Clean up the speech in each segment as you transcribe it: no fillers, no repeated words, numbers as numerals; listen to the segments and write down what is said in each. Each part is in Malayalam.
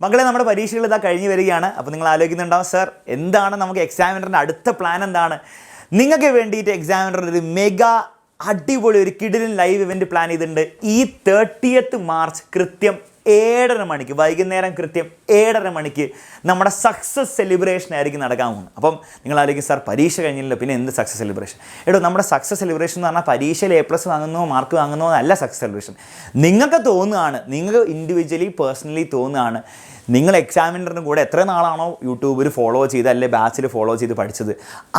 മക്കളെ നമ്മുടെ പരീക്ഷകൾ ഇതാ കഴിഞ്ഞു വരികയാണ്. അപ്പോൾ നിങ്ങൾ ആലോചിക്കുന്നുണ്ടാവും, സർ എന്താണ് നമുക്ക് എക്സാമിനറിൻ്റെ അടുത്ത പ്ലാൻ എന്താണ്? നിങ്ങൾക്ക് വേണ്ടിയിട്ട് എക്സാമിനർ ഒരു മെഗാ അടിപൊളി ഒരു കിടിലൻ ലൈവ് ഇവൻറ്റ് പ്ലാൻ ചെയ്തിട്ടുണ്ട്. ഈ 30th മാർച്ച് കൃത്യം 7:30 മണിക്ക്, വൈകുന്നേരം കൃത്യം 7:30 മണിക്ക് നമ്മുടെ സക്സസ് സെലിബ്രേഷൻ ആയിരിക്കും നടക്കാൻ പോകുന്നത്. അപ്പം നിങ്ങൾ ആലോചിക്കും, സാർ പരീക്ഷ കഴിഞ്ഞില്ല പിന്നെ എന്ത് സക്സസ് സെലിബ്രേഷൻ? നമ്മുടെ സക്സസ് സെലിബ്രേഷൻ എന്ന് പറഞ്ഞാൽ പരീക്ഷയിൽ A+ വാങ്ങുന്നോ മാർക്ക് വാങ്ങുന്നോ അല്ല സക്സസ് സെലിബ്രേഷൻ. നിങ്ങൾക്ക് തോന്നുകയാണ്, നിങ്ങൾക്ക് ഇൻഡിവിജ്വലി പേഴ്സണലി തോന്നുകയാണ്, നിങ്ങൾ എക്സാമിനറിന് കൂടെ എത്ര നാളാണോ യൂട്യൂബിൽ ഫോളോ ചെയ്ത് അല്ലെങ്കിൽ ബാച്ചിൽ ഫോളോ ചെയ്ത് പഠിച്ചത്,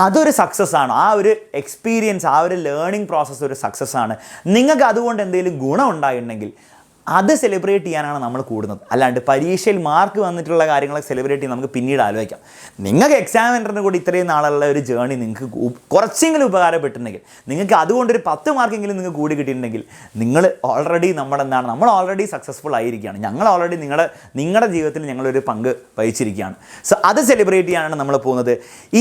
അതൊരു സക്സസ് ആണ്. ആ ഒരു എക്സ്പീരിയൻസ്, ആ ഒരു ലേണിംഗ് പ്രോസസ്സ് ഒരു സക്സസ് ആണ്. നിങ്ങൾക്ക് അതുകൊണ്ട് എന്തെങ്കിലും ഗുണം ഉണ്ടായിട്ടുണ്ടെങ്കിൽ അത് സെലിബ്രേറ്റ് ചെയ്യാനാണ് നമ്മൾ കൂടുന്നത്. അല്ലാണ്ട് പരീക്ഷയിൽ മാർക്ക് വന്നിട്ടുള്ള കാര്യങ്ങളൊക്കെ സെലിബ്രേറ്റ് ചെയ്യാൻ നമുക്ക് പിന്നീട് ആലോചിക്കാം. നിങ്ങൾക്ക് എക്സാമിനറിന് കൂടി ഇത്രയും നാളുള്ള ഒരു ജേർണി നിങ്ങൾക്ക് കുറച്ചെങ്കിലും ഉപകാരപ്പെട്ടിട്ടുണ്ടെങ്കിൽ, നിങ്ങൾക്ക് അതുകൊണ്ടൊരു 10 മാർക്കെങ്കിലും നിങ്ങൾക്ക് കൂടി കിട്ടിയിട്ടുണ്ടെങ്കിൽ, നിങ്ങൾ ഓൾറെഡി നമ്മൾ ഓൾറെഡി സക്സസ്ഫുൾ ആയിരിക്കുകയാണ്. ഞങ്ങൾ ഓൾറെഡി നിങ്ങളുടെ ജീവിതത്തിൽ ഞങ്ങളൊരു പങ്ക് വഹിച്ചിരിക്കുകയാണ്. സോ അത് സെലിബ്രേറ്റ് ചെയ്യാനാണ് നമ്മൾ പോകുന്നത്.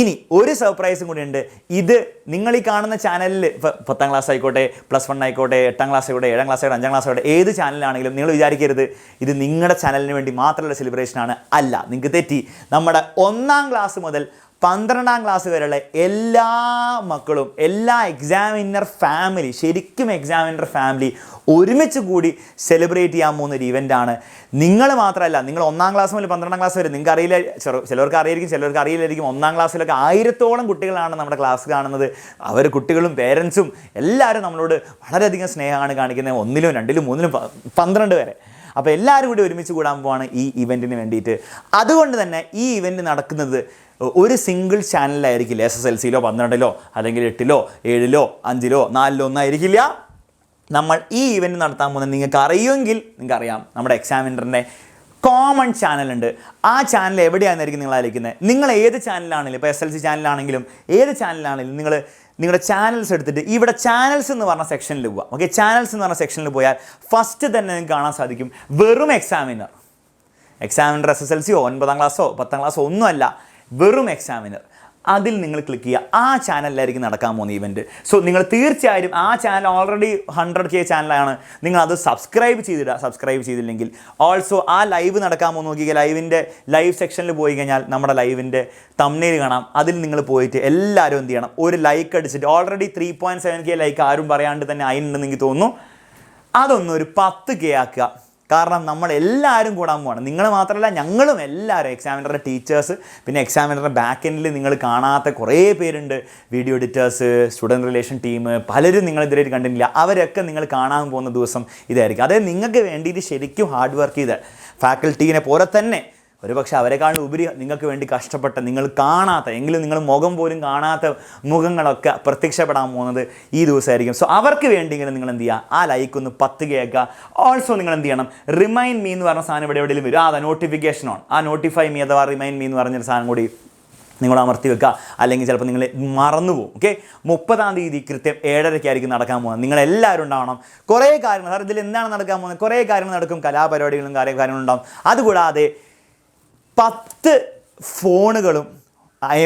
ഇനി ഒരു സർപ്രൈസും കൂടി ഉണ്ട്. ഇത് നിങ്ങൾ ഈ കാണുന്ന ചാനലിൽ, ഇപ്പോൾ 10ാം ക്ലാസ് ആയിക്കോട്ടെ, +1 ആയിക്കോട്ടെ, 8ാം ക്ലാസ് ആയിക്കോട്ടെ, 7ാം ക്ലാസ് ആയിക്കോട്ടെ, 5ാം ക്ലാസ് ആയിക്കോട്ടെ, ഏത് ചാനലാണ് നിങ്ങൾ വിചാരിക്കരുത് ഇത് നിങ്ങളുടെ ചാനലിന് വേണ്ടി മാത്രമുള്ള സെലിബ്രേഷനാണ്. അല്ല, നിങ്ങൾക്ക് തെറ്റി. നമ്മുടെ 1ാം ക്ലാസ് മുതൽ 12ാം ക്ലാസ് വരെയുള്ള എല്ലാ മക്കളും, എല്ലാ എക്സാമിനർ ഫാമിലി, ശരിക്കും എക്സാമിനർ ഫാമിലി ഒരുമിച്ച് കൂടി സെലിബ്രേറ്റ് ചെയ്യാൻ പോകുന്ന ഒരു ഇവൻ്റാണ്. നിങ്ങൾ മാത്രമല്ല, നിങ്ങൾ 1ാം ക്ലാസ് മുതൽ 12ാം ക്ലാസ് വരെ, നിങ്ങൾക്ക് അറിയില്ല, ചിലർക്ക് അറിയായിരിക്കും, ചിലർക്ക് അറിയില്ലായിരിക്കും. 1ാം ക്ലാസ്സിലൊക്കെ 1000ഓളം കുട്ടികളാണ് നമ്മുടെ ക്ലാസ് കാണുന്നത്. അവർ കുട്ടികളും പേരൻസും എല്ലാവരും നമ്മളോട് വളരെയധികം സ്നേഹമാണ് കാണിക്കുന്നത്. 1ലും 2ലും 3ലും 12 വരെ. അപ്പോൾ എല്ലാവരും കൂടി ഒരുമിച്ച് കൂടാൻ പോവാണ് ഈ ഇവൻറ്റിന് വേണ്ടിയിട്ട്. അതുകൊണ്ട് തന്നെ ഈ ഇവൻറ്റ് നടക്കുന്നത് ഒരു സിംഗിൾ ചാനലിലായിരിക്കില്ല. SSLCയിലോ 12ലോ അല്ലെങ്കിൽ 8ലോ 7ലോ 5ലോ 4ലോ ഒന്നും ആയിരിക്കില്ല. നമ്മൾ ഈ ഇവൻറ്റ് നടത്താൻ പോകുന്നത് നിങ്ങൾക്ക് അറിയുമെങ്കിൽ നിങ്ങൾക്കറിയാം, നമ്മുടെ എക്സാമിനറിൻ്റെ കോമൺ ചാനലുണ്ട്. ആ ചാനൽ എവിടെയാണെന്നായിരിക്കും നിങ്ങൾ ആലോചിക്കുന്നത്. നിങ്ങൾ ഏത് ചാനലാണെങ്കിലും, ഇപ്പോൾ SLC ചാനലാണെങ്കിലും ഏത് ചാനലാണെങ്കിലും നിങ്ങളുടെ ചാനൽസ് എടുത്തിട്ട് ഇവിടെ ചാനൽസ് എന്ന് പറഞ്ഞ സെക്ഷനിൽ പോവാം. ഓക്കെ, ചാനൽസ് എന്ന് പറഞ്ഞ സെക്ഷനിൽ പോയാൽ ഫസ്റ്റ് തന്നെ നിങ്ങൾക്ക് കാണാൻ സാധിക്കും വെറും എക്സാമിനർ SSLCയോ 9ാം ക്ലാസ്സോ 10ാം ക്ലാസ്സോ ഒന്നുമല്ല, വെറും എക്സാമിനർ. അതിൽ നിങ്ങൾ ക്ലിക്ക് ചെയ്യുക. ആ ചാനലിലായിരിക്കും നടക്കാൻ പോകുന്ന ഇവൻറ്റ്. സോ നിങ്ങൾ തീർച്ചയായും ആ ചാനൽ ഓൾറെഡി 100K ചാനലാണ്, നിങ്ങളത് സബ്സ്ക്രൈബ് ചെയ്തില്ലെങ്കിൽ ഓൾസോ ആ ലൈവ് നടക്കാൻ പോകുന്ന നോക്കിയാൽ ലൈവ് സെക്ഷനിൽ പോയി കഴിഞ്ഞാൽ നമ്മുടെ ലൈവിൻ്റെ തംബ്നെയിൽ കാണാം. അതിൽ നിങ്ങൾ പോയിട്ട് എല്ലാവരും എന്ത് ചെയ്യണം, ഒരു ലൈക്ക് അടിച്ചിട്ട്, ഓൾറെഡി 3.7K ലൈക്ക് ആരും പറയാണ്ട് തന്നെ ആയിട്ടുണ്ടെന്ന് എനിക്ക് തോന്നുന്നു, അതൊന്നൊരു 10K ആക്കുക. കാരണം നമ്മൾ എല്ലാവരും കൂടാൻ പോവാണ്. നിങ്ങൾ മാത്രമല്ല, ഞങ്ങളും എല്ലാവരും, എക്സാമിനറുടെ ടീച്ചേഴ്സ്, പിന്നെ എക്സാമിനറുടെ ബാക്ക് എൻഡിൽ നിങ്ങൾ കാണാത്ത കുറേ പേരുണ്ട്, video editors, student relation team, പലരും നിങ്ങൾ ഇതുവരെ കണ്ടിട്ടില്ല. അവരൊക്കെ നിങ്ങൾ കാണാൻ പോകുന്ന ദിവസം ഇതായിരിക്കും. അതായത് നിങ്ങൾക്ക് വേണ്ടിയിട്ട് ശരിക്കും ഹാർഡ് വർക്ക് ചെയ്ത ഫാക്കൽറ്റീനെ പോലെ തന്നെ ഒരുപക്ഷെ അവരെക്കാളും ഉപരി നിങ്ങൾക്ക് വേണ്ടി കഷ്ടപ്പെട്ട, നിങ്ങൾ കാണാത്ത, എങ്കിലും നിങ്ങൾ മുഖം പോലും കാണാത്ത മുഖങ്ങളൊക്കെ പ്രത്യക്ഷപ്പെടാൻ പോകുന്നത് ഈ ദിവസമായിരിക്കും. സോ അവർക്ക് വേണ്ടിയെങ്കിലും നിങ്ങൾ എന്ത് ചെയ്യുക, ആ ലൈക്ക് ഒന്ന് 10 കേൾക്കുക. ഓൾസോ നിങ്ങൾ എന്ത് ചെയ്യണം, റിമൈൻഡ് മീ എന്ന് പറഞ്ഞ സാധനം എവിടെയെങ്കിലും വരും. അതാ നോട്ടിഫിക്കേഷൻ ഓൺ. ആ നോട്ടിഫൈ മീ അഥവാ റിമൈൻഡ് മീ എന്ന് പറഞ്ഞൊരു സാധനം കൂടി നിങ്ങൾ അമർത്തി വെക്കുക. അല്ലെങ്കിൽ ചിലപ്പോൾ നിങ്ങൾ മറന്നുപോകും. ഓക്കെ, 30ാം തീയതി കൃത്യം 7:30 നടക്കാൻ പോകുന്നത്. നിങ്ങളെല്ലാവരും ഉണ്ടാവണം. കുറേ കാര്യങ്ങൾ, സാർ ഇതിൽ എന്താണ് നടക്കാൻ പോകുന്നത്, കുറേ കാര്യങ്ങൾ നടക്കും, കലാപരിപാടികളും കാര്യങ്ങളും ഉണ്ടാവും. അതുകൂടാതെ 10 ഫോണുകളും,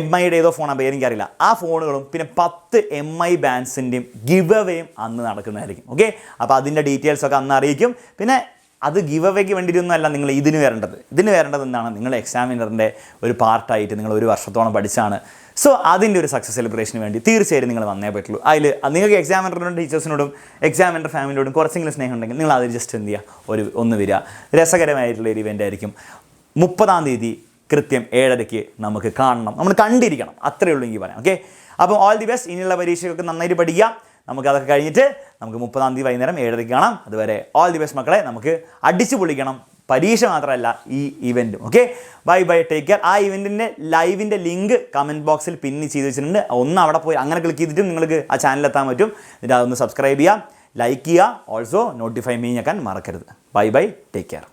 MIയുടെ ഏതോ ഫോണാണ് പേര് എനിക്കറിയില്ല, ആ ഫോണുകളും പിന്നെ 10 MI ബാൻഡ്സിൻ്റെയും ഗിവ് അവേയും അന്ന് നടക്കുന്നതായിരിക്കും. ഓക്കെ, അപ്പോൾ അതിൻ്റെ ഡീറ്റെയിൽസൊക്കെ അന്ന് അറിയിക്കും. പിന്നെ അത് ഗിവ് അവേക്ക് വേണ്ടിയിട്ടൊന്നുമല്ല നിങ്ങൾ ഇതിന് വരേണ്ടത് എന്താണ്, നിങ്ങൾ എക്സാമിനറിൻ്റെ ഒരു പാർട്ടായിട്ട് നിങ്ങൾ ഒരു വർഷത്തോളം പഠിച്ചാണ്. സോ അതിൻ്റെ ഒരു സക്സസ് സെലിബ്രേഷന് വേണ്ടി തീർച്ചയായും നിങ്ങൾ വന്നേ പറ്റുള്ളൂ. അതിൽ നിങ്ങൾക്ക് എക്സാമിനറുടെ ടീച്ചേഴ്സിനോടും എക്സാമിനർ ഫാമിലിയോടും കുറച്ചെങ്കിലും സ്നേഹം ഉണ്ടെങ്കിൽ നിങ്ങൾ അതിൽ ജസ്റ്റ് എന്ത് ചെയ്യുക, ഒന്ന് വരിക. രസകരമായിട്ടുള്ള ഒരു ഇവൻ്റ് ആയിരിക്കും. 30ാം തീയതി കൃത്യം 7:30 നമുക്ക് കാണണം, നമ്മൾ കണ്ടിരിക്കണം, അത്രയേ ഉള്ളൂ എനിക്ക് പറയാം. ഓക്കെ, അപ്പോൾ ഓൾ ദി ബെസ്റ്റ്. ഇനിയുള്ള പരീക്ഷയൊക്കെ നന്നായിട്ട് പഠിക്കുക. നമുക്കതൊക്കെ കഴിഞ്ഞിട്ട് നമുക്ക് 30ാം തീയതി വൈകുന്നേരം 7:30 കാണാം. അതുവരെ ഓൾ ദി ബെസ്റ്റ് മക്കളെ. നമുക്ക് അടിച്ചു പൊളിക്കണം, പരീക്ഷ മാത്രമല്ല ഈ ഇവൻറ്റും. Okay, bye bye, take care. ആ ഇവൻറ്റിൻ്റെ ലൈവിൻ്റെ ലിങ്ക് കമൻറ്റ് ബോക്സിൽ പിൻ ചെയ്ത് വെച്ചിട്ടുണ്ട്. ഒന്ന് അവിടെ പോയി അങ്ങനെ ക്ലിക്ക് ചെയ്തിട്ടും നിങ്ങൾക്ക് ആ ചാനലിലെത്താൻ പറ്റും. എന്നിട്ട് അതൊന്ന് സബ്സ്ക്രൈബ് ചെയ്യുക, ലൈക്ക് ചെയ്യുക, ഓൾസോ നോട്ടിഫൈ മീ ഞെക്കാൻ മറക്കരുത്. By bye, take care.